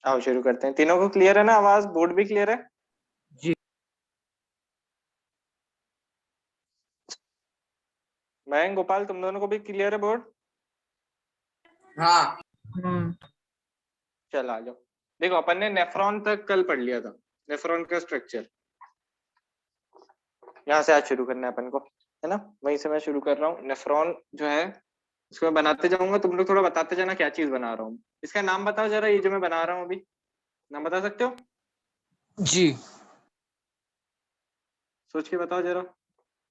आओ शुरू करते हैं। तीनों को क्लियर है ना आवाज? बोर्ड भी क्लियर है? जी। मैं गोपाल, तुम दोनों को भी क्लियर है बोर्ड? हाँ। चल आ जाओ। देखो अपन ने नेफ्रॉन तक कल पढ़ लिया था, नेफ्रॉन का स्ट्रक्चर। यहाँ से आज शुरू करना है अपन को, है ना? वहीं से मैं शुरू कर रहा हूँ। नेफ्रॉन जो है इसको मैं बनाते जाऊंगा, तुम लोग थोड़ा बताते जाना क्या चीज बना रहा हूँ। इसका नाम बताओ जरा, ये जो मैं बना रहा हूँ अभी, नाम बता सकते हो? जी। सोच के बताओ जरा,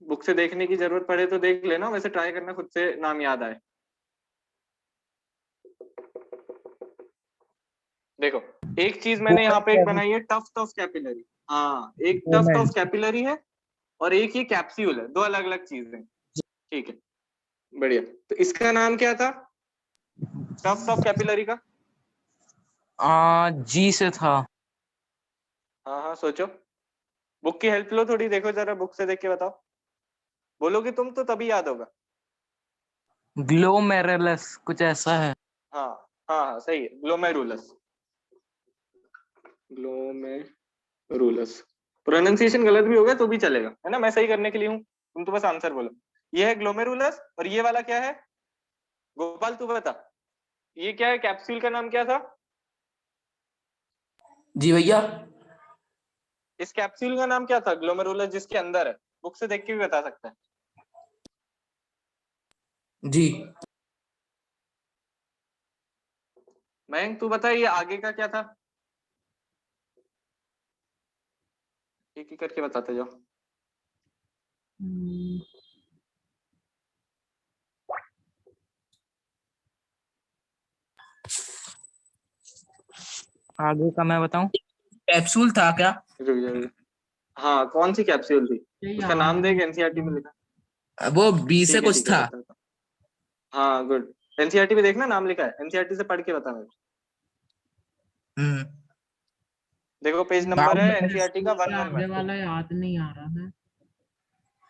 बुक से देखने की जरूरत पड़े तो देख लेना, वैसे ट्राई करना खुद से नाम याद आए। देखो एक चीज मैंने यहाँ पे एक बनाई है, टफ्ट ऑफ कैपिलरी। हाँ, एक टफ्ट ऑफ कैपिलरी है और एक ये कैप्सूल है, दो अलग अलग चीजें। ठीक है, बढ़िया। तो इसका नाम क्या था टफ्ट ऑफ कैपिलरी का? जी से था। हाँ हाँ सोचो, बुक की हेल्प लो थोड़ी, देखो जरा बुक से देख के बताओ। बोलोगे तुम तो तभी याद होगा। ग्लोमेरुलस कुछ ऐसा है। हाँ हाँ हाँ सही है, ग्लोमेरुलस। ग्लोमेरुलस। प्रोनाउंसिएशन गलत भी होगा तो भी चलेगा, है ना? मैं सही करने के लिए हूँ, तुम तो बस आंसर बोलो। ये है ग्लोमेरुलस और ये वाला क्या है? गोपाल तू बता, ये क्या है? कैप्सूल का नाम क्या था? जी भैया। इस कैप्सूल का नाम क्या था ग्लोमेरुलस जिसके अंदर है? बुक से देख के भी बता सकता है। जी। मयंक तू बता, ये आगे का क्या था? एक एक करके बताते जाओ। आगे का मैं बताऊं? कैप्सूल था क्या? रुक जा, रुक जा। हाँ कौन सी कैप्सूल थी? उसका नाम देख, एनसीईआरटी में लिखा। वो बी से ठीक है कुछ ठीक है, था। बता। हाँ गुड, एनसीईआरटी में देखना नाम लिखा है, एनसीईआरटी से पढ़ के बता मेरे को। हम्म। देखो पेज नंबर है एनसीईआरटी का 111। वाला याद नहीं आ रहा है।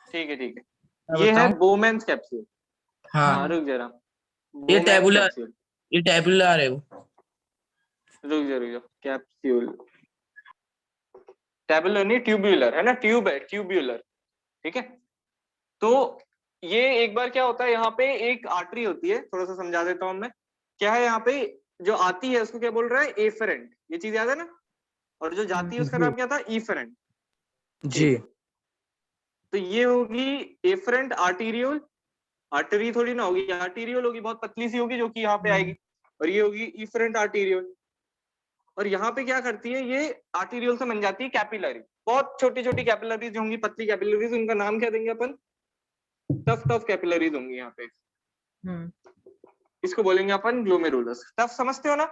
ठीक है ठीक है, मैं ये है बताऊं? बोमेंस कैप्सूल। हाँ हाँ। रुक जरा, ये बोमेंस टेबुलर, कैप्सूल। ये टेबुलर है वो। रुक जा, कैप्सूल। टेबुलर नहीं, ट्यूब्यूलर है ना, ट्यूब है, ट्यूब्यूलर। ठीक है, तो ये एक बार क्या होता है, यहाँ पे एक आर्टरी होती है, थोड़ा सा समझा देता हूँ मैं। क्या है यहाँ पे जो आती है उसको क्या बोल रहा है? एफरेंट। ये चीज याद है ना? और जो जाती है उसका जी नाम क्या था? ईफरेंट। ठीक जी। है, तो ये होगी एफरेंट आर्टीरियोल। आर्टरी थोड़ी ना होगी, आर्टीरियोल होगी, बहुत पतली सी होगी जो कि यहाँ पे आएगी। और ये होगी इफरेंट आर्टीरियोल। और यहाँ पे क्या करती है, ये आर्टीरियोल से बन जाती है कैपिलरी। बहुत छोटी छोटी कैपिलरीज होंगी, पतली कैपिलरीज, उनका नाम क्या देंगे अपन? टफ्ट ऑफ कैपिलरीज होंगी यहाँ पे। इसको बोलेंगे अपन ग्लोमेरुलस। टफ समझते हो ना?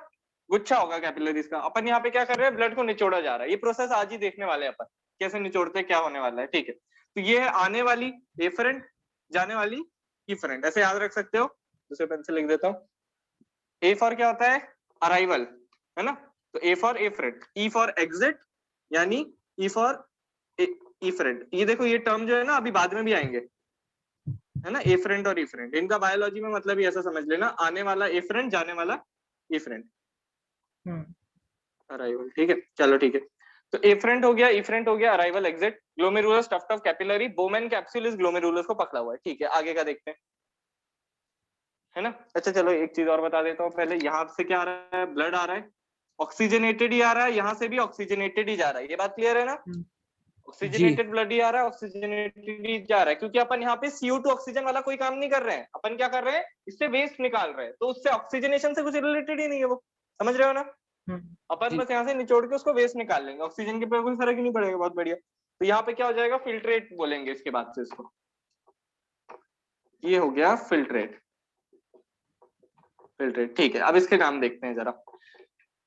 गुच्छा होगा कैपिलरीज का। अपन यहाँ पे क्या कर रहे हैं? ब्लड को निचोड़ा जा रहा है। ये प्रोसेस आज ही देखने वाले हैं अपन, कैसे निचोड़ते हैं, क्या होने वाला है। ठीक है, तो ये है आने वाली एफरेंट, जाने वाली इफरेंट। ऐसे याद रख सकते हो, दूसरे पेन से लिख देता हूँ। ए फॉर क्या होता है? अराइवल, है ना? तो A for afferent, E for exit, यानी ई फॉर इफरेंट। ये देखो ये टर्म जो है ना अभी बाद में भी आएंगे, है ना? एफरेंट और इफरेंट, इनका बायोलॉजी में मतलब ही ऐसा समझ लेना, आने वाला एफरेंट, जाने वाला इफरेंट, अराइवल। ठीक है, चलो ठीक है। तो एफरेंट हो गया, इफरेंट हो गया, arrival, exit. Glomerulus, tuft of capillary, Bowman capsule इस ग्लोमेरुलस को पकड़ा हुआ है। ठीक है, आगे का देखते हैं, है ना? अच्छा चलो एक चीज और बता देता हूँ पहले। यहाँ से क्या आ रहा है? ब्लड आ रहा है, ऑक्सीजनेटेड ही आ रहा है, यहाँ से भी ऑक्सीजनेटेड ही जा रहा है। ये बात क्लियर है ना? जी। ऑक्सीजनेटेड ब्लड ही आ रहा है, ऑक्सीजनेटेड ही जा रहा है, क्योंकि अपन यहाँ पे CO2 ऑक्सीजन वाला कोई काम नहीं कर रहे हैं। अपन क्या कर रहे हैं? इससे वेस्ट निकाल रहे हैं, तो उससे ऑक्सीजनेशन से कुछ रिलेटेड ही नहीं है वो। समझ रहे हो ना? अपन बस यहाँ से निचोड़ के उसको वेस्ट निकाल लेंगे, ऑक्सीजन के पे कोई फर्क ही नहीं पड़ेगा। बहुत बढ़िया। तो यहाँ पे क्या हो जाएगा? फिल्ट्रेट बोलेंगे इसके बाद से इसको। ये हो गया फिल्ट्रेट, फिल्ट्रेट। ठीक है, अब इसके नाम देखते हैं जरा।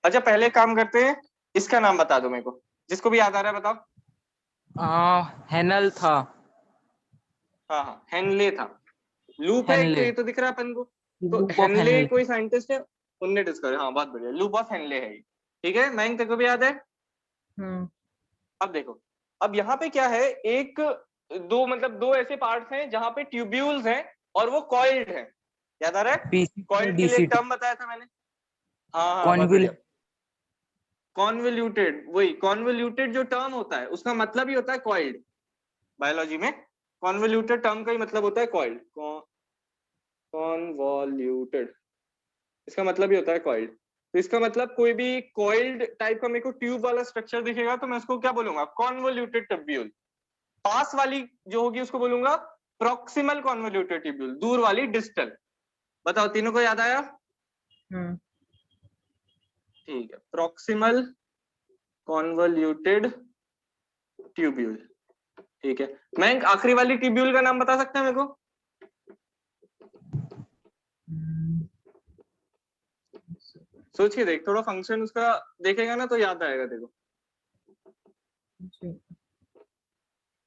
अच्छा पहले काम करते हैं, इसका नाम बता दो मेरे को, जिसको भी याद आ रहा है बताओ। हेनल था। हाँ हाँ, हेनले था। लूप है एक, तो हेनले। ये तो दिख रहा है अपन को। तो लूप ऑफ हेनले हेनले। कोई साइंटिस्ट है, उनने डिस्कवर, हाँ बहुत बढ़िया, लूप ऑफ हेनले है ये। ठीक है, मैं तेरे को भी याद है। अब देखो, अब यहाँ पे क्या है, एक दो मतलब दो ऐसे पार्ट्स हैं जहां पे ट्यूब्यूल्स हैं और वो कॉइल्ड है। याद आ रहा है? पीसीटी कॉइल्ड के लिए एक डीसीटी। टर्म बताया था मैंने। हाँ हाँ बहुत कॉन्विल। बढ़िया। कॉन्वोल्यूटेड, वही कॉन्वोल्यूटेड जो टर्म होता है उसका मतलब ही होता है कॉइल्ड। बायोलॉजी में कॉन्वोल्यूटेड टर्म का ही मतलब होता है कॉइल्ड। कॉन्वोल्यूटेड इसका मतलब ही होता है कॉइल्ड। तो इसका मतलब कोई भी कॉइल्ड टाइप का मेरे को ट्यूब वाला स्ट्रक्चर दिखेगा तो मैं उसको क्या बोलूंगा, कॉन्वोल्यूटेड ट्यूब्यूल। पास वाली जो होगी उसको बोलूंगा प्रॉक्सिमल कॉन्वोल्यूटेड ट्यूब्यूल, दूर वाली डिस्टल। बताओ तीनों को याद आया? हाँ ठीक है, प्रॉक्सिमल कॉन्वोल्यूटेड ट्यूब्यूल। ठीक है, मैं आखिरी वाली ट्यूब्यूल का नाम बता सकते हैं मेरे को? हम्म, सोच के देख, थोड़ा फंक्शन उसका देखेगा ना तो याद आएगा। देखो जी,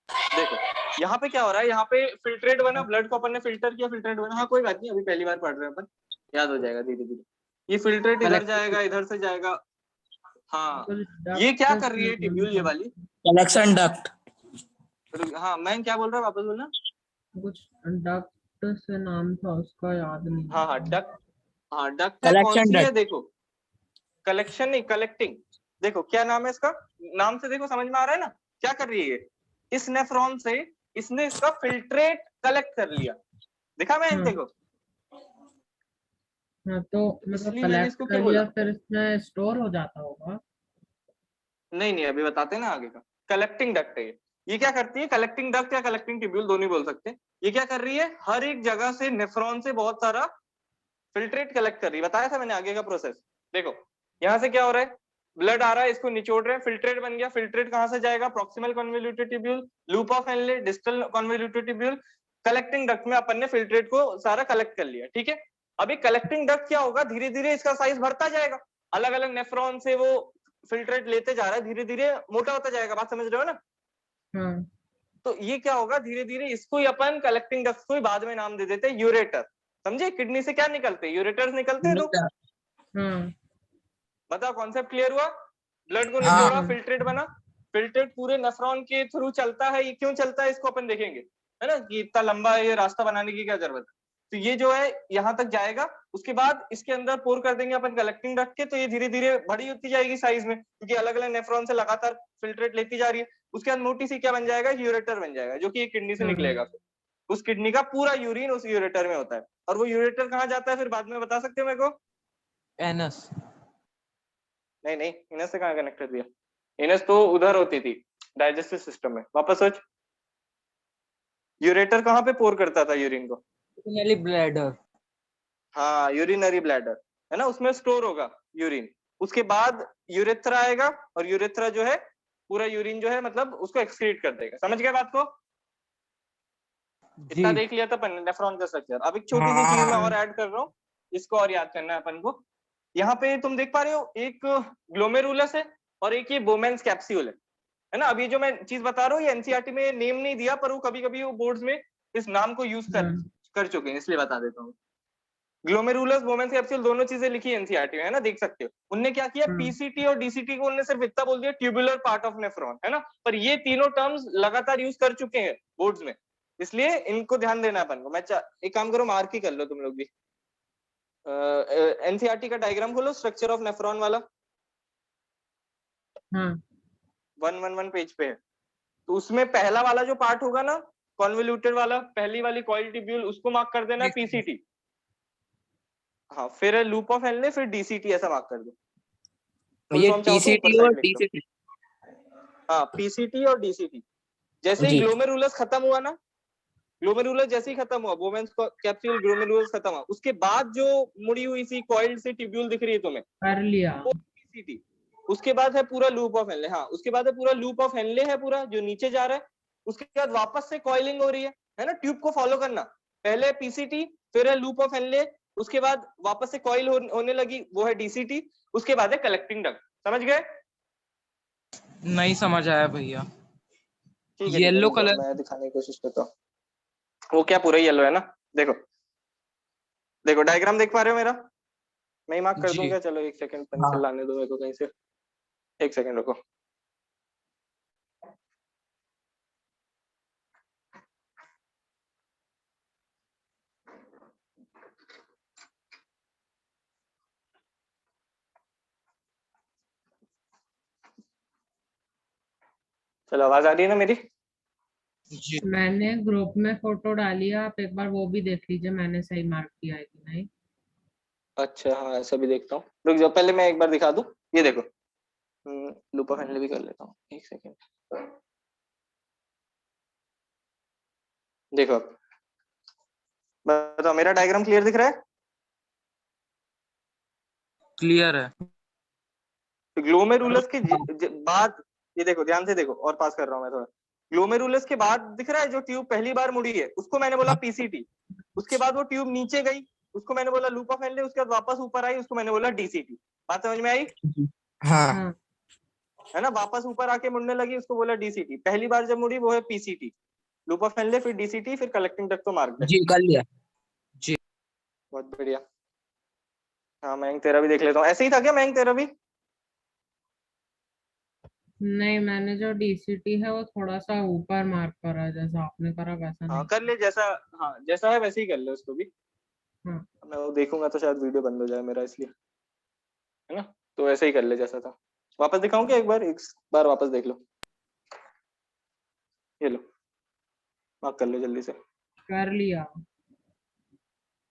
देखो यहाँ पे क्या हो रहा है, यहाँ पे फिल्ट्रेट बना, ब्लड को अपन ने फिल्टर किया, फिल्ट्रेट बना। हाँ कोई बात नहीं, अभी पहली बार पढ़ रहे हैं अपन, याद हो जाएगा धीरे धीरे। ये फिल्ट्रेट इधर जाएगा, इधर से जाएगा। हाँ, कुछ ये क्या डक्ट कर रही है से ट्यूब्यूल ये नाम वाली? Collection duct. हाँ मैं क्या बोल रहा हूँ, वापस बोलना। कुछ डक्ट से नाम था उसका, याद नहीं हाँ आ हाँ रहा। डक्ट, हाँ डक्ट है, कौन कलेक्शन सी है डक्ट। देखो, कलेक्शन नहीं कलेक्टिंग। देखो क्या नाम है इसका, नाम से देखो समझ में आ रहा है ना क्या कर रही है ये? इस नेफ्रॉन से इसने इसका फिल्ट्रेट कलेक्ट कर लिया, दिखा मैंने हाँ देखो। हाँ, तो मतलब इसलिए मैंने कलेक्ट इसको कर क्या बोला, लिया फिर इसमें स्टोर हो जाता होगा। नहीं नहीं अभी बताते हैं ना आगे का। कलेक्टिंग डक्ट है ये क्या करती है, कलेक्टिंग डक्ट या कलेक्टिंग ट्यूब्यूल दोनों ही बोल सकते हैं। ये क्या कर रही है, हर एक जगह से नेफ्रॉन से बहुत सारा फिल्ट्रेट कलेक्ट कर रही है। बताया था मैंने आगे का प्रोसेस। देखो यहाँ से क्या हो रहा है, ब्लड आ रहा है, इसको निचोड़ रहे हैं, फिल्ट्रेट बन गया। फिल्ट्रेट कहां से जाएगा, proximal convoluted tubule, loop of Henle, distal convoluted tubule. Collecting duct में अपन ने फिल्ट्रेट को सारा कलेक्ट कर लिया। ठीक है, अभी कलेक्टिंग डक्ट क्या होगा, धीरे धीरे इसका साइज बढ़ता जाएगा, अलग अलग नेफ्रॉन से वो फिल्ट्रेट लेते जा रहा है, धीरे धीरे मोटा होता जाएगा। बात समझ रहे हो ना? हाँ तो ये क्या होगा, धीरे धीरे इसको ही अपन कलेक्टिंग डक्ट को ही बाद में नाम दे देते हैं यूरेटर। समझे, किडनी से क्या निकलते हैं, यूरेटर्स निकलते हैं दो। हाँ बताओ कॉन्सेप्ट क्लियर हुआ? ब्लड को हाँ निचोड़ा, फिल्ट्रेट बना, फिल्ट्रेट पूरे नेफ्रॉन के थ्रू चलता है। ये क्यों चलता है इसको अपन देखेंगे, है ना, कि इतना लंबा ये रास्ता बनाने की क्या जरूरत है। तो ये जो है यहाँ तक जाएगा, उसके बाद इसके अंदर पोर कर देंगे अपन कलेक्टिंग रख के, तो ये धीरे धीरे बड़ी होती जाएगी साइज में, क्योंकि अलग अलग नेफ्रॉन से लगातार फिल्ट्रेट लेती जा रही है। उसके बाद मोटी सी क्या बन जाएगा, यूरेटर बन जाएगा, जो कि एक किडनी से हाँ निकलेगा। फिर उस किडनी का पूरा यूरिन उस यूरेटर में होता है। और वो यूरेटर कहाँ जाता है फिर बाद में बता सकते हो मेरे को? एनस। नहीं नहीं, इनस से कहाँ कनेक्ट कर दिया, इनस तो उधर होती थी डाइजेस्टिव सिस्टम में। वापस सोच, यूरेटर कहाँ पे पोर करता था यूरिन को? ब्लैडर। हाँ यूरिनरी ब्लैडर, है ना, उसमें स्टोर होगा यूरिन। उसके बाद यूरेथ्रा आएगा, और यूरेथ्रा जो है पूरा यूरिन जो है मतलब उसको एक्सक्रीट कर देगा। समझ गए बात को? जी। इतना देख लिया था अपन नेफ्रॉन का स्ट्रक्चर। अब एक छोटी सी चीज मैं हाँ और ऐड कर रहा हूँ, इसको और याद करना है अपन को। यहाँ पे तुम देख पा रहे हो, एक ग्लोमेरुलस है और एक ये बोमेंस कैप्सूल है ना। अब ये जो मैं चीज बता रहा हूँ, ये एनसीईआरटी में नेम नहीं दिया, पर वो कभी कभी वो बोर्ड्स में इस नाम को यूज हाँ कर चुके हैं, इसलिए बता देता हूँ। ग्लोमेरुलस बोमेंस कैप्सूल दोनों चीजें लिखी है एनसीईआरटी में, है ना, देख सकते हो। उनने क्या किया, हाँ पीसीटी और डीसीटी को उन्होंने सिर्फ इतना बोल दिया, ट्यूबुलर पार्ट ऑफ नेफ्रॉन, है ना। पर ये तीनों टर्म्स लगातार यूज कर चुके हैं बोर्ड्स में, इसलिए इनको ध्यान देना अपन को। मैं एक काम करो, मार्क ही कर लो तुम लोग भी। एनसीईआरटी का डायग्राम खोलो, स्ट्रक्चर ऑफ नेफ्रॉन वाला, हाँ 111 पेज पे है। तो उसमें पहला वाला जो पार्ट होगा ना, कॉन्वोल्यूटेड वाला, पहली वाली कॉइल ट्यूब्यूल, उसको मार्क कर देना पीसीटी। हाँ, फिर लूप ऑफ हेनले, फिर डीसीटी, ऐसा मार्क कर दो। फुल ये फॉर्म चाहो तो ऊपर टीसीटी और साइड लिख दो। डीसीटी। हाँ पीसीटी और डीसीटी। जैसे ही जी ग्लोमेरुलस खत्म हुआ ना, ग्लोमेरुलस जैसे ही खत्म हुआ, बोमेंस कैप्सूल ग्लोमेरुलस खत्म हुआ, उसके बाद जो मुड़ी हुई सी कॉइल्ड सी ट्यूब्यूल दिख रही है तुम्हें, कर लिया। वो पीसीटी। उसके बाद है पूरा लूप ऑफ हेनले, हाँ उसके बाद है पूरा लूप ऑफ हेनले है पूरा जो नीचे जा रहा है। उसके बाद वापस से कॉइलिंग हो रही है ना, ट्यूब को फॉलो करना। पहले पीसीटी, फिर है लूप ऑफ हेनले, उसके बाद वापस से कॉइल होने लगी, वो है डीसीटी। उसके बाद है कलेक्टिंग डक्ट। समझ गए? नहीं समझ आया भैया। ठीक है येलो रुक जाओ, कलर। मैं दिखाने की कोशिश करता हूँ। वो क्या पूरा येलो है ना, देखो देखो डायग्राम देख पा रहे हो मेरा? मैं ही मार्क कर दूं जी। क्या? चलो एक सेकंड, पेंसिल हाँ लाने दो मेरे को कहीं से, एक सेकंड रुको। चलो आवाज आ रही है ना मेरी? जी मैंने ग्रुप में फोटो डाली है, आप एक बार वो भी देख लीजिए मैंने सही मार्क किया है कि नहीं। अच्छा हाँ, ऐसा भी देखता हूँ, रुक जाओ पहले मैं एक बार दिखा दूं। ये देखो, लूप ऑफ हैंडल भी कर लेता हूँ, एक सेकेंड। देखो अब बताओ, मेरा डायग्राम क्लियर दिख रहा है? क्लियर है। ग्लोमेरुलस के बाद, ये देखो ध्यान से देखो, और पास कर रहा हूँ मैं थोड़ा। ग्लोमेरुलस के बाद दिख रहा है जो ट्यूब पहली बार मुड़ी है, उसको मैंने बोला पीसीटी। उसके बाद वो ट्यूब नीचे गई, उसको मैंने बोला लूप ऑफ हैंडल। उसके बाद वापस ऊपर आई, उसको मैंने बोला डीसीटी। बात समझ में आई? हाँ हाँ है ना, वापस ऊपर आके मुड़ने लगी, उसको बोला डीसीटी। पहली बार जब मुड़ी वो है पीसीटी, लूप ऑफ हैंडल, फिर डीसीटी, फिर कलेक्टिंग डक्ट तो मार्क है। जी कर लिया। बहुत बढ़िया। हाँ मयंक तेरा भी देख लेता हूँ। ऐसे ही था क्या मयंक तेरा भी? नहीं, मैंने जो डीसीटी है वो थोड़ा सा ऊपर मार्क करा है, जैसा आपने करा वैसा हाँ नहीं। कर ले जैसा, हाँ जैसा है वैसे ही कर ले उसको भी। हाँ मैं वो देखूंगा तो शायद वीडियो बंद हो जाए मेरा, इसलिए, है ना। तो ऐसे ही कर ले जैसा था। वापस दिखाऊं क्या? एक बार वापस देख लो। ये लो, मार्क कर लो जल्दी से। कर लिया।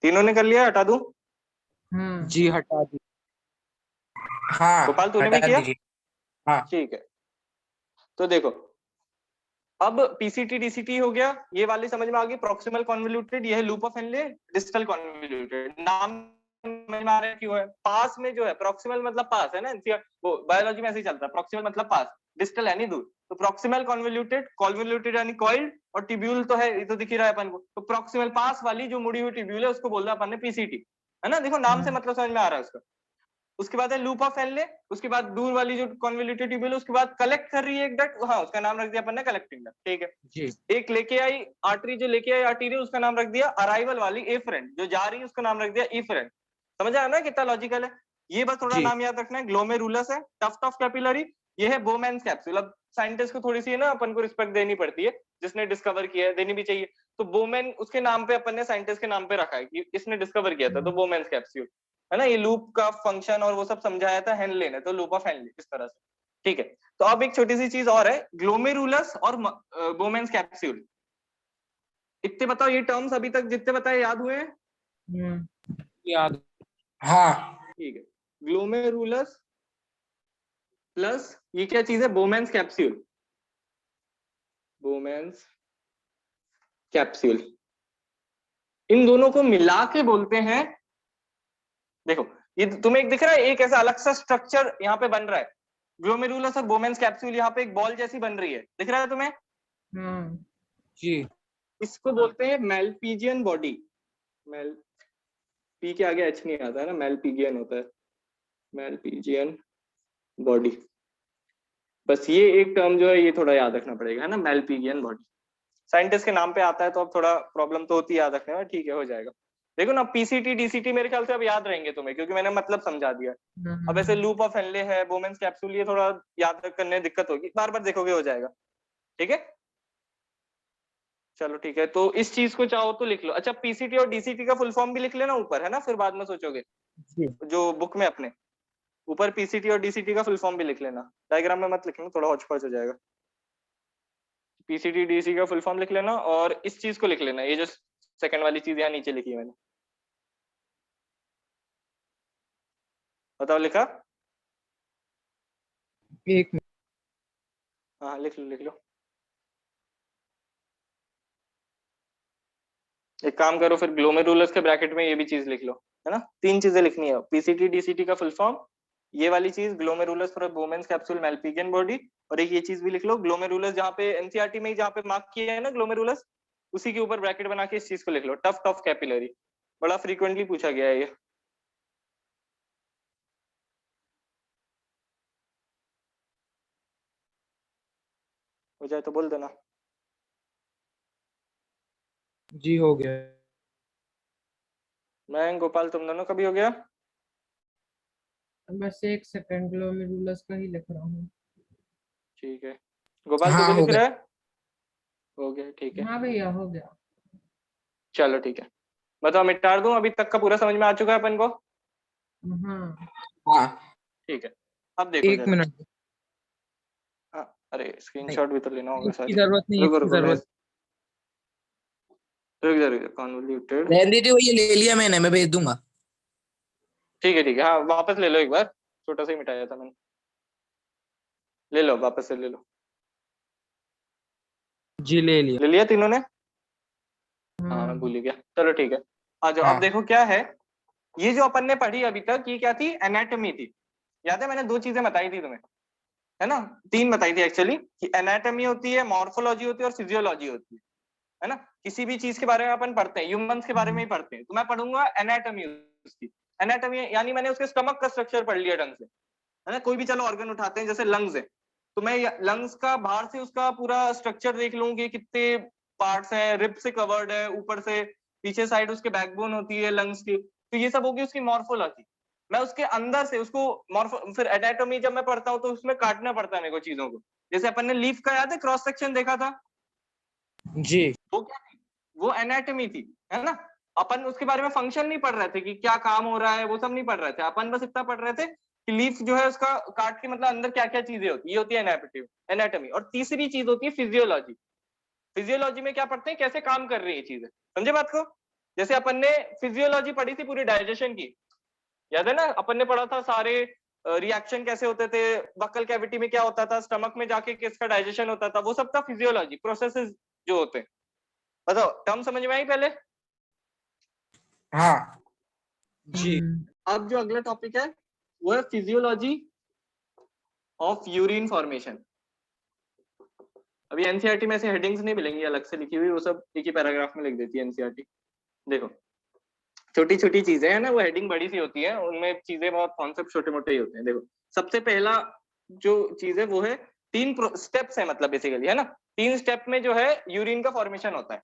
तीनों ने कर लिया? हटा दूं? हाँ जी हटा दी। गोपाल हाँ तूने भी हटा किया? दीजिए। हाँ ठीक है। तो देखो, अब पीसीटी डीसीटी हो गया, ये वाली समझ में आ गई। प्रॉक्सिमल कॉन्वोल्यूटेड, ये है loop of Henle. Distal convoluted, नाम समझ में आ रहा है क्यों है? पास में जो है, प्रॉक्सिमल मतलब पास है ना, वो बायोलॉजी में ऐसे ही चलता है, प्रॉक्सिमल मतलब पास, डिस्टल यानी दूर। तो प्रॉक्सिमल कॉन्वोल्यूटेड, कॉन्वोल्यूटेड यानी कॉइल्ड, और ट्यूब्यूल तो है, ये तो दिख ही रहा है अपन को। तो प्रॉक्सिमल पास वाली जो मुड़ी हुई ट्यूब्यूल है उसको बोल रहा अपन ने पीसीटी, है ना। देखो नाम से हाँ मतलब समझ में आ रहा है उसका। उसके बाद है लूप ऑफ हेनले। उसके बाद दूर वाली जो कॉन्वोल्यूटेड ट्यूब्यूल है, उसके बाद कलेक्ट कर रही है एक डक्ट, हाँ उसका नाम रख दिया अपन ने कलेक्टिंग डक्ट, ठीक है। जी एक लेके आई आर्टरी, जो लेके आई आर्टरी उसका नाम रख दिया अराइवल वाली एफरेंट, जो जा रही है उसका नाम रख दिया इफरेंट। समझ आया ना कितना लॉजिकल है? ये बस थोड़ा जी नाम याद रखना है। ग्लोमेरुलस है, टफ्ट ऑफ कैपिलरी। ये है बोमेन्स कैप्सूल। अब साइंटिस्ट को थोड़ी सी है ना अपन को रिस्पेक्ट देनी पड़ती है, जिसने डिस्कवर किया है, देनी भी चाहिए। तो बोमेन उसके नाम पे अपन ने, साइंटिस्ट के नाम पे रखा है कि इसने डिस्कवर किया था, तो बोमेन्स कैप्सूल, है ना। ये लूप का फंक्शन और वो सब समझाया था हेनले ने, तो लूप ऑफ हेनले इस तरह से, ठीक है। तो अब एक छोटी सी चीज और है, ग्लोमेरुलस और बोमेन्स कैप्सूल। इतने बताओ, ये टर्म्स अभी तक जितने बताए याद हुए हैं? हाँ याद। हाँ ठीक है। ग्लोमेरुलस प्लस ये क्या चीज है? Bowman's capsule. बोमेन्स कैप्सूल, इन दोनों को मिला के बोलते हैं। देखो, ये तुम्हें एक दिख रहा है, एक ऐसा अलग सा स्ट्रक्चर यहाँ पे बन रहा है। ग्लोमेरुलस और बोमेन्स कैप्सूल, यहाँ पे एक बॉल जैसी बन रही है, दिख रहा है तुम्हें? हाँ जी इसको बोलते हैं मेलपीजियन बॉडी। मेल, पी के आगे एच नहीं आता है ना, मेलपीजियन होता है, मेलपीजियन बॉडी। बस ये एक टर्म जो है ये थोड़ा याद रखना पड़ेगा, है ना, मेलपीजियन बॉडी। साइंटिस्ट के नाम पे आता है तो अब थोड़ा प्रॉब्लम तो होती है याद रखने में, ठीक है हो जाएगा। देखो ना, पीसीटी डीसीटी मेरे ख्याल से अब याद रहेंगे तुम्हें, क्योंकि मैंने मतलब समझा दिया। हाँ अब ऐसे लूप ऑफ हेनले है, बोमेन्स कैप्सूल, ये थोड़ा याद करने में दिक्कत होगी, बार बार देखोगे हो जाएगा, ठीक है। चलो ठीक है, तो इस चीज को चाहो तो लिख लो। अच्छा, पीसीटी और डीसीटी का फुल फॉर्म भी लिख लेना ऊपर, है ना, फिर बाद में सोचोगे। जी जो बुक में अपने ऊपर पीसीटी और डीसीटी का फुल फॉर्म भी लिख लेना, डायग्राम में मत लिखना, थोड़ा हौच पौच हो जाएगा। पीसीटी डीसी का फुल फॉर्म लिख लेना, और इस चीज को लिख लेना, ये जो सेकंड वाली चीज यहाँ नीचे लिखी है मैंने। बताओ लिखा? एक मिनट। हाँ लिख लो लिख लो। एक काम करो फिर, ग्लोमेरुलस के ब्रैकेट में ये भी चीज लिख लो, है ना। तीन चीजें लिखनी है, पीसीटी डीसीटी का फुल फॉर्म, ये वाली चीज glomerulus for Bowman's capsule Malpighian body, और एक ये चीज भी लिख लो ग्लोमेरुलस, जहाँ पे एनसीईआरटी में जहाँ पे मार्क किया है ना ग्लोमेरुलस, उसी के ऊपर ब्रैकेट बना के इस चीज को लिख लो, टफ्ट ऑफ कैपिलरी। बड़ा फ्रीक्वेंटली पूछा गया है ये। हो जाए तो बोल देना। जी हो गया। मैं गोपाल तुम दोनों का भी हो गया? बस एक सेकंड, ग्लोमेरुलस का ही लिख रहा हूँ। ठीक है, गोपाल तू हाँ भी हो लिख गया। रहा है? हो गया, ठीक है। हाँ भैया हो गया। चलो ठीक है, बताओ मिटा दूं? अभी तक का पूरा समझ में आ चुका है अपन को? हाँ हाँ ठीक है, अब देखो एक जरा। मिनट। हाँ अरे स्क्रीनशॉट भी तो लेना होगा इसकी सारी। जरूरत नहीं है, रुको इसकी रुको मैं जरूरत। रुक जा कन्वोल्यूटेड। रहने दीजिए, वो ये ले लिया मैंने, मैं भेज दूंगा। ठीक है हाँ वापस ले लो एक बार, छोटा सा ही मिटाया था मैंने, ले लो वापस से ले लो। जी ले लिया। ले लिया तीनों ने? हाँ हाँ मैं भूल ही गया, चलो ठीक है। आ जाओ हाँ। अब देखो क्या है, ये जो अपन ने पढ़ी अभी तक ये क्या थी, एनाटॉमी थी। याद है मैंने दो चीजें बताई थी तुम्हें, है ना, तीन बताई थी एक्चुअली, कि एनाटॉमी होती है, मॉर्फोलॉजी होती है और फिजियोलॉजी होती है ना। किसी भी चीज के बारे में अपन पढ़ते हैं, ह्यूमंस के बारे में ही पढ़ते हैं, तो मैं पढ़ूंगा एनाटॉमी उसकी। एनाटॉमी यानी मैंने उसके स्टमक का स्ट्रक्चर पढ़ लिया ढंग से, है ना। कोई भी चलो ऑर्गन उठाते हैं, जैसे लंग्स है, तो मैं लंग्स का बाहर से उसका पूरा स्ट्रक्चर देख लूंगी, कितने पार्ट्स हैं, रिब से कवर्ड है, ऊपर से पीछे साइड उसके बैकबोन होती है लंग्स की, तो ये सब होगी उसकी मॉर्फोलॉजी। मैं उसके अंदर से उसको फिर एनाटॉमी जब मैं पढ़ता हूँ तो उसमें काटना पड़ता है मेरे को चीजों को। जैसे अपन ने लीफ का याद है क्रॉस सेक्शन देखा था, जी वो क्या थी, वो एनाटॉमी थी, है ना। अपन उसके बारे में फंक्शन नहीं पढ़ रहे थे कि क्या काम हो रहा है, वो सब नहीं पढ़ रहे थे अपन, बस इतना पढ़ रहे थे कि लीफ जो है उसका काट के मतलब अंदर क्या क्या चीजें होती है, ये होती है एनाटॉमी। और तीसरी चीज होती है फिजियोलॉजी। फिजियोलॉजी में क्या पढ़ते हैं, कैसे काम कर रही है चीजें, समझे बात को। जैसे अपन ने फिजियोलॉजी पढ़ी थी पूरी डाइजेशन की, याद है ना, अपन ने पढ़ा था सारे रिएक्शन कैसे होते थे, बक्कल कैविटी में क्या होता था, स्टमक में जाके किसका डाइजेशन होता था, वो सब था फिजियोलॉजी, प्रोसेसेस जो होते हैं। बताओ टर्म समझ में आई पहले? हाँ। जी अब जो अगला टॉपिक है वो है फिजियोलॉजी ऑफ यूरिन फॉर्मेशन। अभी एनसीईआरटी में ऐसे हेडिंग्स नहीं मिलेंगी अलग से लिखी हुई, वो सब एक ही पैराग्राफ में लिख देती है एनसीईआरटी। देखो छोटी छोटी चीजें हैं ना, वो हेडिंग बड़ी सी होती है, उनमें चीजें बहुत कॉन्सेप्ट छोटे मोटे ही होते हैं। देखो सबसे पहला जो चीज है वो है, तीन स्टेप्स है मतलब बेसिकली, है ना। तीन स्टेप में जो है यूरिन का फॉर्मेशन होता है।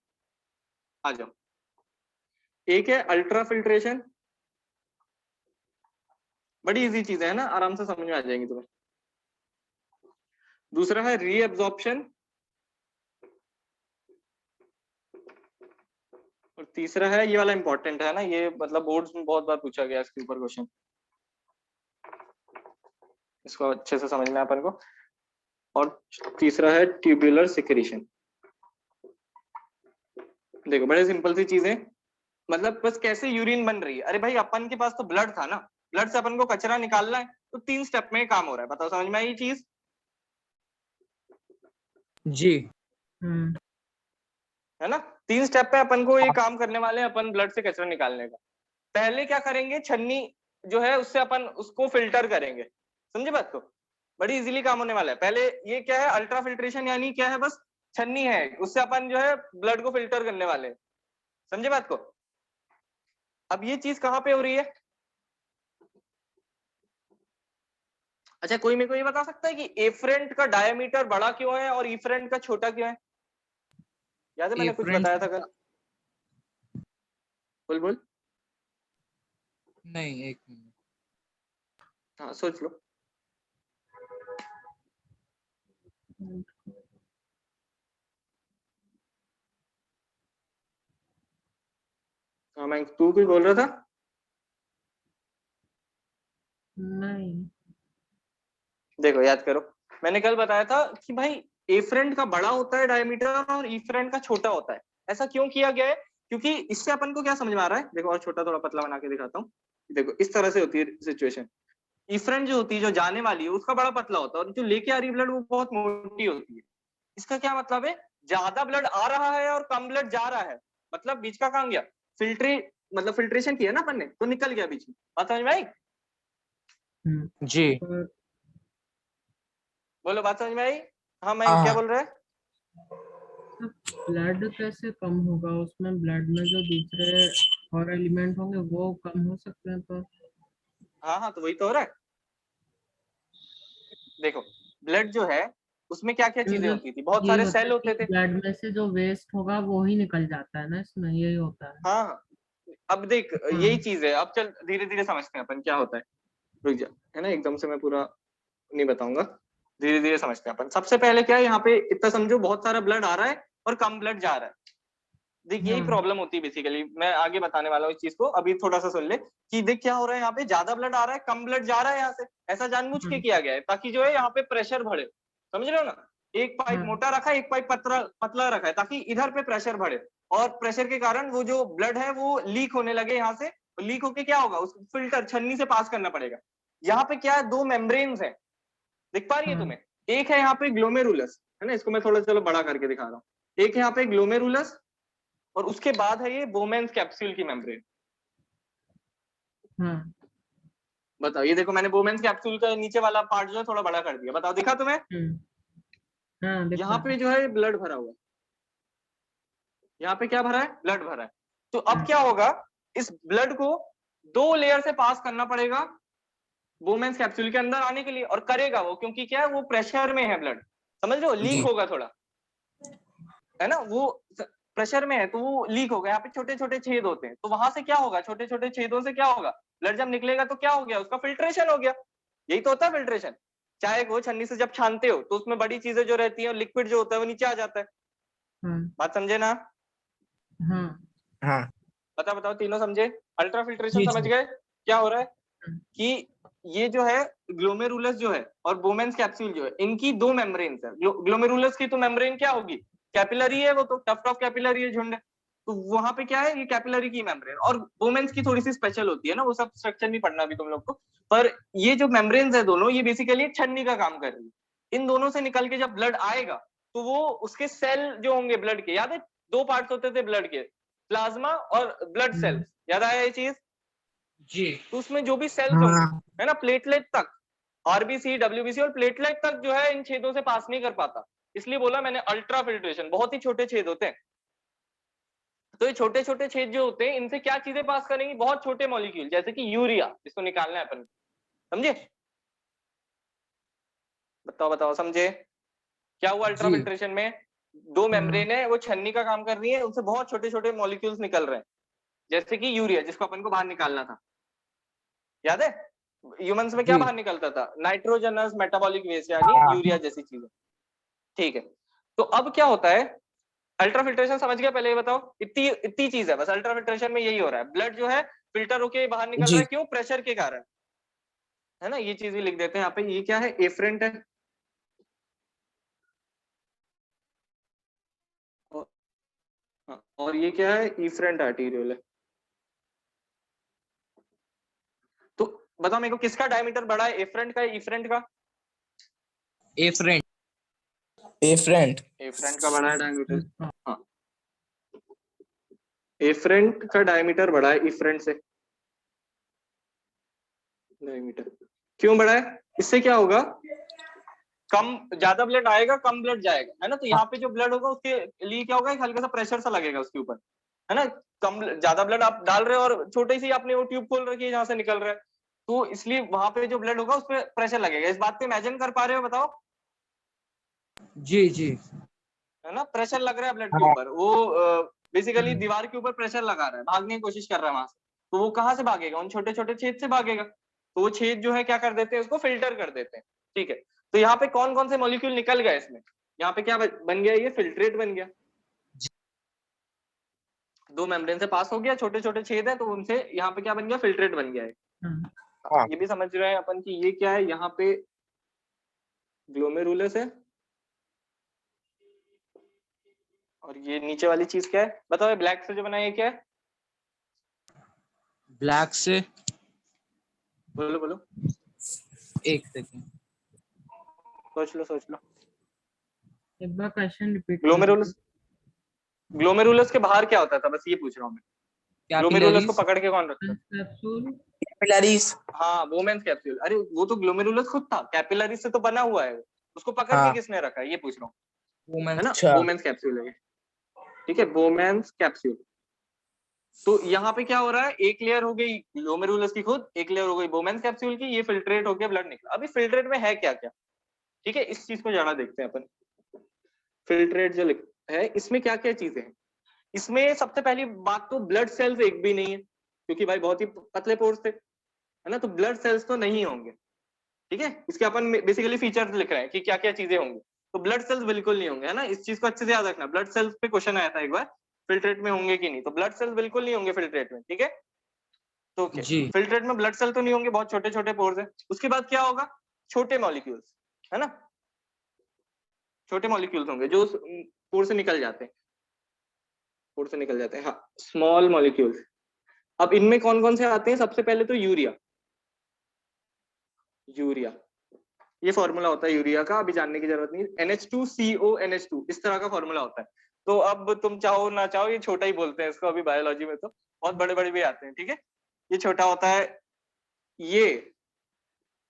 आ जाओ, एक है अल्ट्रा फिल्ट्रेशन, बड़ी इजी चीज है ना, आराम से समझ में आ जाएंगी तुम्हें। दूसरा है रीएब्जॉर्प्शन, और तीसरा है ये वाला इंपॉर्टेंट है ना, ये मतलब बोर्ड्स में बहुत बार पूछा गया इसके ऊपर क्वेश्चन, इसको अच्छे से समझना है अपन को। और तीसरा है ट्यूबुलर सिक्रीशन। देखो बड़े सिंपल सी चीजें, मतलब बस कैसे यूरिन बन रही है। अरे भाई अपन के पास तो ब्लड था ना, ब्लड से अपन को कचरा निकालना है, तो तीन स्टेप में काम हो रहा है। बताओ समझ में आई ये चीज? जी है ना, तीन स्टेप पे अपन को ये काम करने वाले हैं, अपन ब्लड से कचरा निकालने का। पहले क्या करेंगे, छन्नी जो है उससे अपन उसको फिल्टर करेंगे, समझे बात को, बड़ी इजीली काम होने वाला है। पहले ये क्या है, अल्ट्रा फिल्ट्रेशन यानी क्या है, बस छन्नी है, उससे अपन जो है ब्लड को फिल्टर करने वाले हैं, समझे बात को। अब ये चीज कहाँ पे हो रही है, अच्छा कोई मेरे को ये बता सकता है कि एफरेंट का डायमीटर बड़ा क्यों है और इफरेंट का छोटा क्यों है? याद है मैंने कुछ एफरेंट बताया था कल, बोल बोल। नहीं, एक मिनट। हाँ सोच लो। हाँ मैं, तू कुछ बोल रहा था? नहीं देखो याद करो, मैंने कल बताया था कि भाई एफरेंट का बड़ा होता है डायमीटर और इफरेंट का छोटा होता है। ऐसा क्यों किया गया है, क्योंकि इससे अपन को क्या समझ में आ रहा है, देखो और छोटा थोड़ा पतला बना के दिखाता हूँ। देखो इस तरह से होती है सिचुएशन, इफरेंट जो होती है, जो जाने वाली है उसका बड़ा पतला होता है, और जो लेके आ रही ब्लड वो बहुत मोटी होती है। इसका क्या मतलब है, ज्यादा ब्लड आ रहा है और कम ब्लड जा रहा है, मतलब बीच का कहाँ गया, फिल्ट्री मतलब फिल्ट्रेशन किया ना अपन ने, तो निकल गया बीच में। बात समझ में आई? जी पर बोलो बात समझ में आई? हाँ मैं क्या हाँ। बोल रहा है? ब्लड कैसे कम होगा, उसमें ब्लड में जो दूसरे और एलिमेंट होंगे वो कम हो सकते हैं। तो हाँ हाँ तो वही तो हो रहा है। देखो ब्लड जो है उसमें क्या क्या चीजें होती थी, बहुत ये सारे होता सेल है कि होते थे। ब्लड में से जो वेस्ट होगा वो ही निकल जाता है ना, इसमें यही होता है। हाँ हाँ, अब देख यही हाँ चीज है, अब चल धीरे धीरे समझते हैं अपन क्या होता है। रुक जा, है ना, एकदम से मैं पूरा नहीं बताऊंगा, धीरे धीरे समझते हैं अपन। सबसे पहले क्या है, यहाँ पे इतना समझो, बहुत सारा ब्लड आ रहा है और कम ब्लड जा रहा है। देख यही हाँ प्रॉब्लम होती है बेसिकली, मैं आगे बताने वाला हूँ इस चीज को, अभी थोड़ा सा सुन ले कि देख क्या हो रहा है, यहाँ पे ज्यादा ब्लड आ रहा है कम ब्लड जा रहा है यहाँ से, ऐसा जानबूझ के हाँ किया गया है ताकि जो है यहाँ पे प्रेशर बढ़े, समझ रहे हो ना। एक पाइप हाँ। मोटा रखा है, एक पाइप पतला रखा है, ताकि इधर पे प्रेशर बढ़े और प्रेशर के कारण वो जो ब्लड है वो लीक होने लगे यहाँ से। लीक होके क्या होगा, उसको फिल्टर छन्नी से पास करना पड़ेगा। यहाँ पे क्या है, दो मेम्ब्रेन्स है, दिख पा रही है हाँ। तुम्हें? एक है यहाँ पे ग्लोमेरुलस, है ना, इसको मैं थोड़ा चलो बड़ा करके दिखा रहा हूँ। एक है यहाँ पे ग्लोमेरुलस और उसके बाद है ये बोमेन्स कैप्सूल की मेम्ब्रेन। हाँ। बताओ, ये देखो मैंने बोमेन्स कैप्सूल का नीचे वाला पार्ट जो है थोड़ा बड़ा कर दिया। बताओ दिखा तुम्हें? हाँ, दिख यहाँ रहा पे जो है ब्लड भरा हुआ है, यहाँ पे क्या भरा है, ब्लड भरा है। तो अब हाँ। क्या होगा, इस ब्लड को दो लेयर से पास करना पड़ेगा बोमेन्स कैप्सूल के अंदर आने के लिए, और करेगा वो, क्योंकि क्या है, वो प्रेशर में है ब्लड, समझ रहे हो, लीक जी। होगा थोड़ा, है ना, वो प्रेशर में है तो वो लीक होगा। यहाँ पे छोटे छोटे छेद होते हैं, तो वहां से क्या होगा, छोटे छोटे छेदों से क्या होगा, ब्लड जब निकलेगा तो क्या हो गया, उसका फिल्ट्रेशन हो गया। यही तो होता है फिल्ट्रेशन। चाहे वो छन्नी से जब छानते हो तो उसमें बड़ी चीजें जो रहती है, लिक्विड जो होता है वो नीचे आ जाता है। हाँ। बात समझे ना? हाँ। हाँ। बताओ तीनों समझे? अल्ट्रा फिल्ट्रेशन जी, समझ जी। गए क्या हो रहा है? हाँ। कि ये जो है ग्लोमेरुलस जो है और बोमेन्स कैप्सूल जो है, इनकी दो मेम्ब्रेन्स है। ग्लोमेरुलस की तो मेम्ब्रेन क्या होगी, कैपिलरी है, वो तो टफ्ट ऑफ कैपिलरी है, झुंड है। तो वहां पे क्या है, ये कैपिलरी की मेम्ब्रेन, और बोमेन्स की थोड़ी सी स्पेशल होती है ना, वो सब स्ट्रक्चर नहीं पढ़ना अभी तुम लोग को। पर ये जो मेम्ब्रेन्स है दोनों, ये बेसिकली छन्नी का काम कर रही है। इन दोनों से निकल के जब ब्लड आएगा तो वो उसके सेल जो होंगे ब्लड के, याद है दो पार्ट्स होते थे ब्लड के, प्लाज्मा और ब्लड सेल्स, याद आया ये चीज? जी। तो उसमें जो भी सेल्स होंगे, हाँ। है ना, प्लेटलेट तक, आरबीसी, डब्ल्यूबीसी और प्लेटलेट तक जो है इन छेदों से पास नहीं कर पाता। इसलिए बोला मैंने अल्ट्रा फिल्ट्रेशन, बहुत ही छोटे छेद होते हैं। तो ये छोटे छोटे छेद जो होते हैं, इनसे क्या चीजें पास करेंगी, बहुत छोटे मॉलिक्यूल, जैसे कि यूरिया, इसको निकालना है अपन, समझे? बताओ समझे क्या हुआ अल्ट्रा जी। फिल्ट्रेशन में? दो मेम्ब्रेन है, वो छन्नी का काम कर रही है, उनसे बहुत छोटे छोटे मॉलिक्यूल्स निकल रहे हैं, जैसे कि यूरिया, जिसको अपन को बाहर निकालना था, याद है? ह्यूमंस में क्या जी। बाहर निकलता था, नाइट्रोजनस मेटाबॉलिक वेस्ट, यानी हाँ। यूरिया जैसी चीजें। ठीक है, तो अब क्या होता है, अल्ट्रा फिल्ट्रेशन समझ गया? पहले ये बताओ, इतनी इतनी चीज है बस, अल्ट्रा फिल्ट्रेशन में यही हो रहा है, ब्लड जो है फिल्टर होके बाहर निकल रहा जी। है, क्यों, प्रेशर के कारण, है ना। ये चीज भी लिख देते हैं यहाँ पे, ये क्या है, एफरेंट है, और, हाँ, और ये क्या है, इफरेंट आर्टीरियल है। तो बताओ मेरे को, किसका डायमीटर बड़ा है, एफरेंट का, इफरेंट का? A friend. A friend. Afferent का बड़ा है डायमीटर, हाँ, एफरेंट का डायमीटर बड़ा है इफरेंट से। डायमीटर क्यों बड़ा है, इससे क्या होगा, कम, ज्यादा ब्लड आएगा, कम ब्लड जाएगा, है ना। तो यहाँ पे जो ब्लड होगा उसके लिए क्या होगा, एक हल्का सा प्रेशर सा लगेगा उसके ऊपर, है ना। कम, ज्यादा ब्लड आप डाल रहे हो और छोटे सी आपने वो ट्यूब खोल रखी है जहां से निकल रहा है, तो इसलिए वहां पे जो ब्लड होगा उस पर प्रेशर लगेगा। इस बात को इमेजिन कर पा रहे हो, बताओ? जी जी। है ना, प्रेशर लग रहा है ब्लड के हाँ। ऊपर, वो बेसिकली दीवार के ऊपर प्रेशर लगा रहा है, भागने की कोशिश कर रहा है वहां से। तो वो कहाँ से भागेगा, उन छोटे छोटे छेद से भागेगा। तो वो छेद जो है क्या कर देते हैं, उसको फिल्टर कर देते हैं। ठीक है, तो यहाँ पे कौन कौन से मॉलिक्यूल निकल गए इसमें, यहाँ पे क्या बन गया, ये फिल्ट्रेट बन गया। दो मेम्ब्रेन से पास हो गया, छोटे छोटे छेद है, तो उनसे यहाँ पे क्या बन गया, फिल्ट्रेट बन गया है। हाँ। ये भी समझ रहे हैं अपन की, ये क्या है, यहाँ पे ग्लोमेरुलस है, और ये नीचे वाली चीज क्या है, बताओ, ब्लैक से जो बना है ये क्या है? ब्लैक से, बोलो बोलो, एक सेकेंड। सोच लो। एक बार क्वेश्चन रिपीट ग्लोमेरुलस, ग्लोमेरुलस के बाहर क्या होता था, बस ये पूछ रहा हूँ मैं। ग्लोमेरुलस को कैपिलरीज। पकड़ के कौन रखता है? कैप्सूल। कैपिलरीज। हाँ, बोमेन्स कैप्सूल, अरे वो तो ग्लोमेरुलस खुद था, कैपिलरी से तो बना हुआ है, उसको पकड़ के हाँ। किसने रखा है, ये पूछ रहा हूँ, वुमेन। है ना। अच्छा। बोमेन्स कैप्सूल है ये, ठीक है, बोमेन्स कैप्सूल। तो यहाँ पे क्या हो रहा है, एक लेयर हो गई ग्लोमेरुलस की खुद, एक लेयर हो गई बोमेन्स कैप्सूल की, ये फिल्ट्रेट होकर ब्लड निकला। अभी फिल्ट्रेट में है क्या क्या, ठीक है, इस चीज को ज्यादा देखते हैं अपन। फिल्ट्रेट जो है, इसमें क्या क्या चीजें हैं। इसमें सबसे पहली बात तो ब्लड सेल्स एक भी नहीं है, क्योंकि भाई बहुत ही पतले पोर्स थे, है ना, तो ब्लड सेल्स तो नहीं होंगे। ठीक है, इसके अपन बेसिकली फीचर्स लिख रहे हैं कि क्या क्या चीजें होंगी। तो ब्लड सेल्स बिल्कुल नहीं होंगे, है ना, इस चीज को अच्छे से याद रखना। ब्लड सेल्स पे क्वेश्चन आया था एक बार, फिल्ट्रेट में होंगे कि नहीं, तो ब्लड सेल्स बिल्कुल नहीं होंगे फिल्ट्रेट में। ठीक है, तो ओके, जी। फिल्ट्रेट में ब्लड सेल तो नहीं होंगे, बहुत छोटे छोटे पोर्स है। उसके बाद क्या होगा, छोटे मॉलिक्यूल्स, है ना, छोटे मॉलिक्यूल्स होंगे जो पोर से निकल जाते हैं, पोर से निकल जाते हैं, हाँ, स्मॉल मॉलिक्यूल्स। अब इनमें कौन कौन से आते हैं? सबसे पहले तो यूरिया। यूरिया, ये फॉर्मूला होता है यूरिया का, अभी जानने की जरूरत नहीं। NH2CONH2 इस तरह का फॉर्मूला होता है। तो अब तुम चाहो ना चाहो ये छोटा ही बोलते हैं इसको अभी बायोलॉजी में, तो बहुत बड़े बड़े भी आते हैं, ठीक है। ये छोटा होता है, ये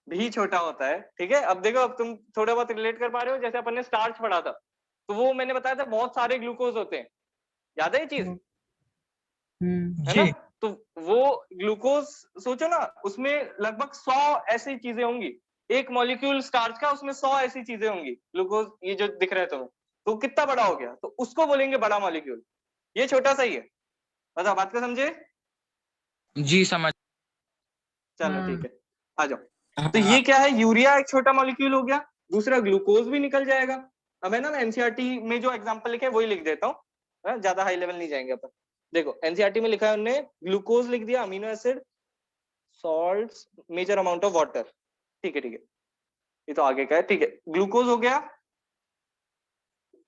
भी छोटा होता है, ठीक है। अब देखो, अब तुम थोड़ा बहुत रिलेट कर पा रहे हो, जैसे अपन ने स्टार्च पढ़ा था, तो वो मैंने बताया था बहुत सारे ग्लूकोज होते हैं, याद है ये चीज, है ना? जी तो वो ग्लूकोज सोचो ना, उसमें लगभग 100 ऐसी चीजें होंगी। एक मॉलिक्यूल स्टार्च का, उसमें 100 ऐसी चीजें होंगी ग्लूकोज, ये जो दिख रहा है तुम्हें, तो कितना बड़ा हो गया, तो उसको बोलेंगे बड़ा मॉलिक्यूल। ये छोटा सा ही है, बताओ बात को समझे? जी समझ। चलो ठीक है, आ जाओ। तो हाँ, ये क्या है? यूरिया एक छोटा मॉलिक्यूल हो गया। दूसरा, ग्लूकोज भी निकल जाएगा। अब है ना, मैं एनसीईआरटी में जो एग्जांपल लिखे हैं वही लिख देता हूँ, ज्यादा हाई लेवल नहीं जाएंगे अपन। देखो एनसीईआरटी में लिखा है उन्होंने, ग्लूकोज लिख दिया, amino acid, salts, major amount of water, ठीक है ठीक है, ये तो आगे का है, ठीक है। ग्लूकोज हो गया,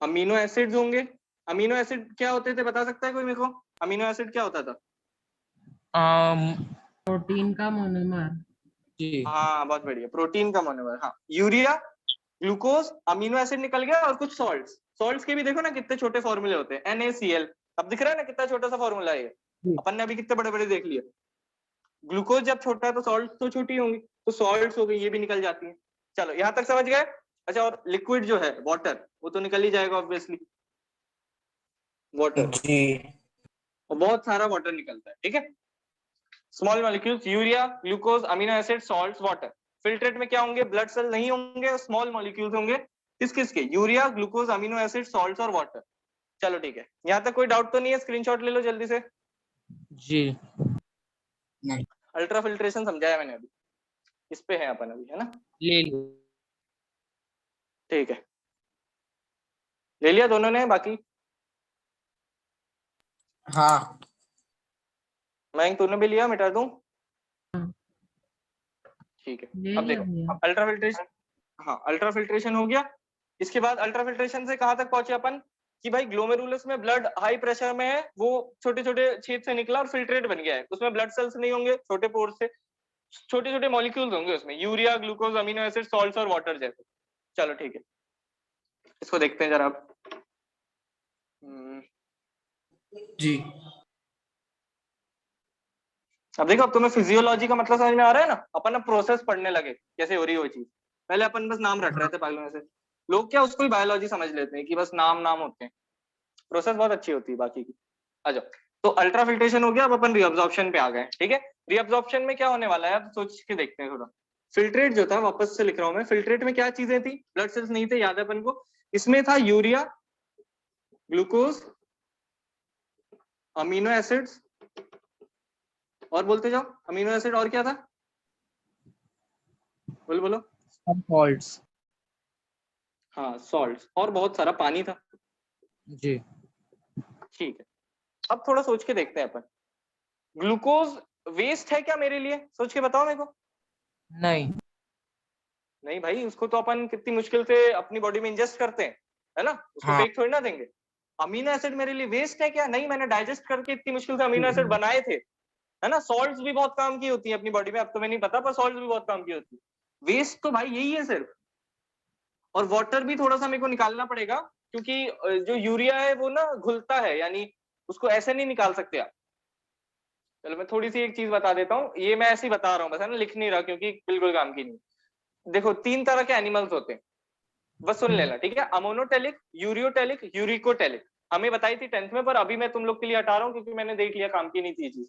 अमीनो एसिड्स होंगे। अमीनो एसिड क्या होते थे, बता सकता है कोई मेरे को? अमीनो एसिड क्या होता था? प्रोटीन का मोनोमर। जी हाँ बहुत बढ़िया, प्रोटीन का मोनोमर। हाँ, यूरिया, ग्लूकोज, अमीनो एसिड निकल गया, और कुछ सॉल्ट्स। सॉल्ट्स के भी देखो ना कितने छोटे फॉर्मूले होते हैं, NaCl। अब दिख रहा है ना कितना छोटा सा फॉर्मूला है ये, अपन ने अभी कितने बड़े बड़े देख लिए। ग्लूकोज जब छोटा है तो सॉल्ट तो छोटी होंगी, तो सॉल्ट्स हो गई, ये भी निकल जाती है। चलो यहाँ तक समझ गए? अच्छा, और लिक्विड जो है वाटर, वो तो निकल ही जाएगा ऑब्वियसली, वाटर, जी और बहुत सारा वाटर निकलता है, ठीक है। Small molecules, urea, glucose, amino acid, salts, water. Filtrate में क्या होंगे? ब्लड सेल नहीं होंगे, स्मॉल मॉलिक्यूल्स होंगे। किस किस के? Urea, glucose, amino acid, salts और वाटर। चलो ठीक है, यहाँ तक कोई डाउट तो नहीं है? स्क्रीनशॉट ले लो जल्दी से। जी नहीं, अल्ट्रा फिल्ट्रेशन समझाया मैंने अभी, इस पे है अपन अभी, है ना? ले लो। ठीक है, ले लिया दोनों ने? बाकी हाँ, मैं तूने भी लिया? मिटा दूं? हाँ। ठीक है, ले अब लिया देखो, भैया। अल्ट्रा फिल्ट्रेशन, हाँ अल्ट्रा फिल्ट्रेशन हो गया। इसके बाद अल्ट्रा फिल्ट्रेशन से कहां तक पहुंचे अपन, कि भाई ग्लोमेरुलस में ब्लड हाई प्रेशर में है, वो छोटे छोटे छेद से निकला और फिल्ट्रेट बन गया है, उसमें ब्लड सेल्स नहीं होंगे, छोटे पोर से छोटे छोटे मॉलिक्यूल्स होंगे उसमें, urea, glucose, amino acid, salts और वाटर जैसे। चलो ठीक है, इसको देखते हैं जरा आप। जी अब देखो, अब तुम्हें फिजियोलॉजी का मतलब समझ में आ रहा है ना? अपन अब प्रोसेस पढ़ने लगे कैसे हो रही है वो चीज। पहले अपन बस नाम रट रहे थे पागलों से, लोग क्या उसको ही बायोलॉजी समझ लेते हैं कि बस नाम नाम होते हैं, प्रोसेस बहुत अच्छी होती है बाकी की। आ जाओ, तो अल्ट्रा फिल्ट्रेशन हो गया, अब अपन रीअब्जॉर्प्शन पे आ गए, ठीक है। रीअब्जॉर्प्शन में क्या होने वाला है, अब सोच के देखते हैं थोड़ा। फिल्ट्रेट जो था, वापस से लिख रहा हूं मैं, फिल्ट्रेट में क्या चीजें थी? ब्लड सेल्स नहीं थे, याद है अपन को? इसमें था यूरिया, ग्लूकोज, अमीनो एसिड्स, और बोलते जाओ, अमीनो एसिड और क्या था? बोलो बोलो। सब फॉल्ट्स। हाँ सॉल्ट, और बहुत सारा पानी था, जी ठीक है। अब थोड़ा सोच के देखते हैं अपन, ग्लूकोज वेस्ट है क्या मेरे लिए? सोच के बताओ मेरे को। नहीं। नहीं भाई, उसको तो अपन कितनी मुश्किल से अपनी बॉडी में इंजेस्ट करते हैं, है ना? उसको हाँ, फेंक थोड़ी ना देंगे। अमीनो एसिड मेरे लिए वेस्ट है क्या? नहीं, मैंने डाइजेस्ट करके इतनी मुश्किल से अमीनो एसिड बनाए थे, है ना? सॉल्ट्स भी बहुत काम की होती है अपनी बॉडी में, अब तो मैं नहीं पता, पर सॉल्ट्स भी बहुत काम की होती है। वेस्ट तो भाई यही है सिर्फ। और वाटर भी थोड़ा सा मेरे को निकालना पड़ेगा, क्योंकि जो यूरिया है वो ना घुलता है, यानी उसको ऐसे नहीं निकाल सकते आप। चलो मैं थोड़ी सी एक चीज बता देता हूँ, ये मैं ऐसे ही बता रहा हूँ बस, है ना, लिख नहीं रहा क्योंकि बिल्कुल काम की नहीं। देखो 3 तरह के एनिमल्स होते हैं, बस सुन लेना, ठीक है। Ammonotelic, ureotelic, uricotelic. हमें बताई थी 10th में, पर अभी मैं तुम लोग के लिए हटा रहा हूँ क्योंकि मैंने देख लिया काम की नहीं थी ये चीज।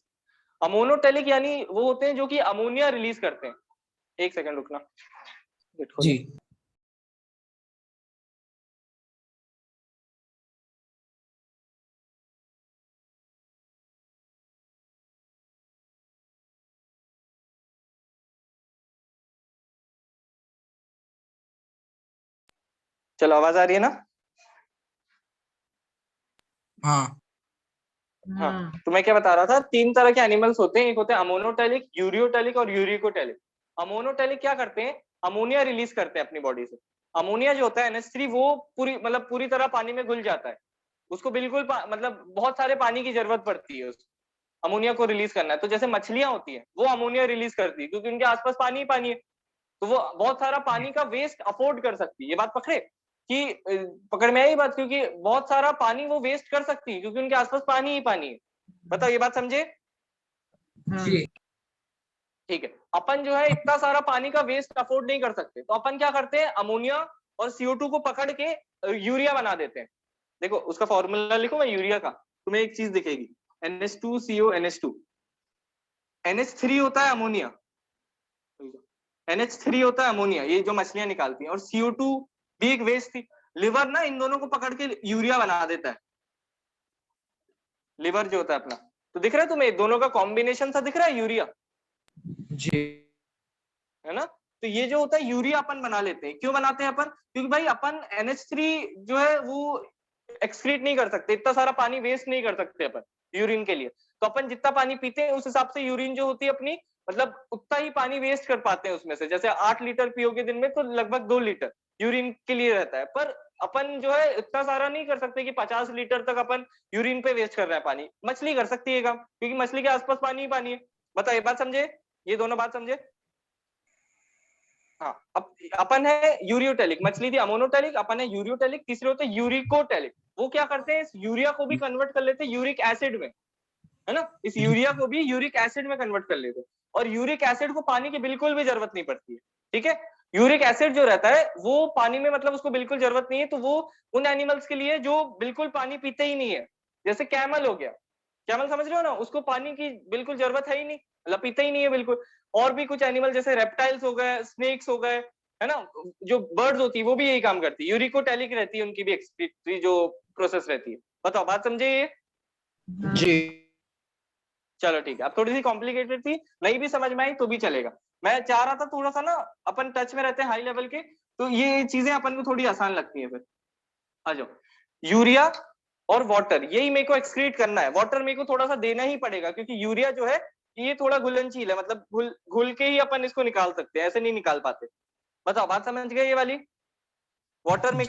अमोनोटेलिक यानी वो होते हैं जो कि अमोनिया रिलीज करते हैं। एक सेकंड रुकना, देखो जी चलो, आवाज आ रही है ना? हाँ, हाँ, हाँ। तो मैं क्या बता रहा था, 3 तरह के एनिमल्स होते हैं, एक होते हैं अमोनोटेलिक, यूरियोटेलिक और यूरिकोटेलिक। अमोनोटेलिक क्या करते हैं? अमोनिया रिलीज करते हैं अपनी बॉडी से, अमोनिया जो होता है NH3 वो पूरी तरह पानी में घुल जाता है, उसको बिल्कुल मतलब बहुत सारे पानी की जरूरत पड़ती है उसको अमोनिया को रिलीज करना है। तो जैसे मछलियां होती है वो अमोनिया रिलीज करती है क्योंकि उनके आसपास पानी ही पानी है, तो वो बहुत सारा पानी का वेस्ट अफोर्ड कर सकती है। ये बात पकड़े कि पकड़ में आई बात, क्योंकि बहुत सारा पानी वो वेस्ट कर सकती है क्योंकि उनके आसपास पानी ही पानी है। बताओ ये बात समझे? हाँ जी ठीक है, अपन जो है इतना सारा पानी का वेस्ट अफोर्ड नहीं कर सकते, तो अपन क्या करते हैं, अमोनिया और CO2 को पकड़ के यूरिया बना देते हैं। देखो उसका फॉर्मूला लिखो मैं यूरिया का, तुम्हें एक चीज दिखेगी, NH2CO NH2, NH3 होता है अमोनिया, NH3 होता है अमोनिया, ये जो मछलियां निकालती हैं, और CO2 भी एक वेस्ट थी। लिवर ना इन दोनों को पकड़ के यूरिया बना देता है, लिवर जो होता है अपना। तो दिख रहा है तुम्हें दोनों का कॉम्बिनेशन सा दिख रहा है यूरिया, जी है ना? तो ये जो होता है यूरिया अपन बना लेते हैं। क्यों बनाते हैं अपन? क्योंकि भाई अपन NH3 जो है वो एक्सक्रीट नहीं कर सकते, इतना सारा पानी वेस्ट नहीं कर सकते अपन यूरिन के लिए। तो अपन जितना पानी पीते हैं उस हिसाब से यूरिन जो होती है अपनी, मतलब उतना ही पानी वेस्ट कर पाते हैं उसमें से। जैसे 8 लीटर पियोगे दिन में तो लगभग 2 लीटर यूरिन के लिए रहता है, पर अपन जो है इतना सारा नहीं कर सकते कि 50 लीटर तक अपन यूरिन पे वेस्ट कर रहे हैं पानी। मछली कर सकती है काम, क्योंकि मछली के आसपास पानी ही पानी है। बताओ ये बात समझे? ये दोनों बात समझे? हाँ, अब अपन है यूरियोटेलिक, मछली थी अमोनोटेलिक, अपन है यूरियोटेलिक, तीसरे होते हैं यूरिकोटेलिक। वो क्या करते हैं, इस यूरिया को भी कन्वर्ट कर लेते हैं यूरिक एसिड में, है ना? इस यूरिया को भी यूरिक एसिड में कन्वर्ट कर लेते हैं, और यूरिक एसिड को पानी की बिल्कुल भी जरूरत नहीं पड़ती है। ठीक है, यूरिक एसिड जो रहता है वो पानी में मतलब उसको बिल्कुल जरूरत नहीं है, तो वो उन एनिमल्स के लिए जो बिल्कुल पानी पीते ही नहीं है, जैसे कैमल हो गया, कैमल समझ रहे हो ना, उसको पानी की बिल्कुल जरूरत है ही नहीं, मतलब पीते ही नहीं है बिल्कुल। और भी कुछ एनिमल जैसे रेप्टाइल्स हो गए, स्नेक्स हो गए, है ना, जो बर्ड्स होती है वो भी यही काम करती है, यूरिकोटेलिक रहती है उनकी भी एक्सक्रीटरी जो प्रोसेस रहती है। बताओ बात समझे ये? हाँ जी चलो ठीक है, अब थोड़ी सी कॉम्प्लिकेटेड थी, नहीं भी समझ में आई तो भी चलेगा। मैं चाह रहा था थोड़ा सा ना अपन टच में रहते हैं हाई लेवल के, तो ये चीजें अपन को थोड़ी आसान लगती है। फिर आ जाओ, यूरिया और वाटर, यही मेरे को एक्सक्रीट करना है। वाटर मेरे को थोड़ा सा देना ही पड़ेगा क्योंकि यूरिया जो है ये थोड़ा घुलनशील है, मतलब घुल के ही अपन इसको निकाल सकते हैं, ऐसे नहीं निकाल पाते। बताओ बात समझ गए ये वाली? वाटर में